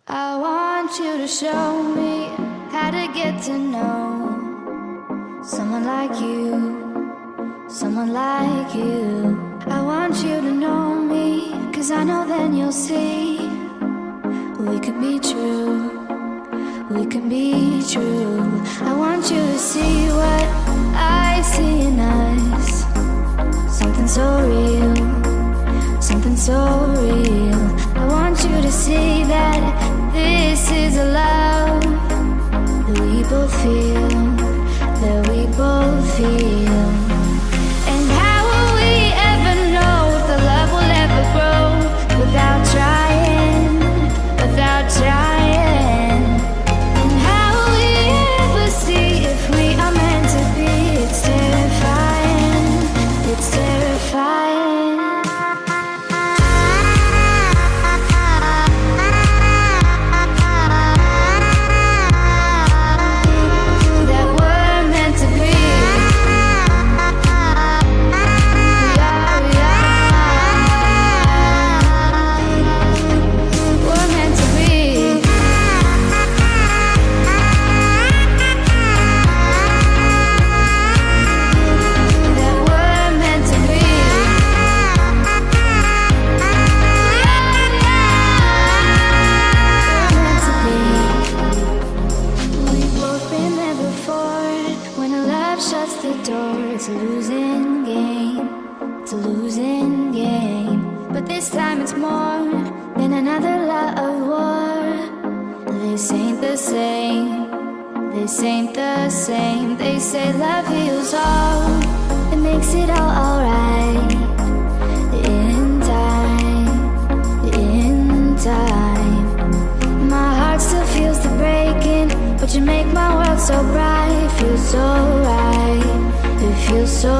I want you to show me how to get to know someone like you, someone like you. I want you to know me, 'cause I know then you'll see we could be true, we can be true. I want you to see what I see in us, something so real, something so real. I want you to see that this is a love that we both feel, that we both feel. And how will we ever know if the love will ever grow without trying, without trying? And how will we ever see if we are meant to be? It's terrifying, it's terrifying. It's a losing game, it's a losing game. But this time it's more than another lot of war. This ain't the same, this ain't the same. They say love heals all, it makes it all alright. In time, in time. My heart still feels the breaking, but you make my world so bright. Feels so right, it feels so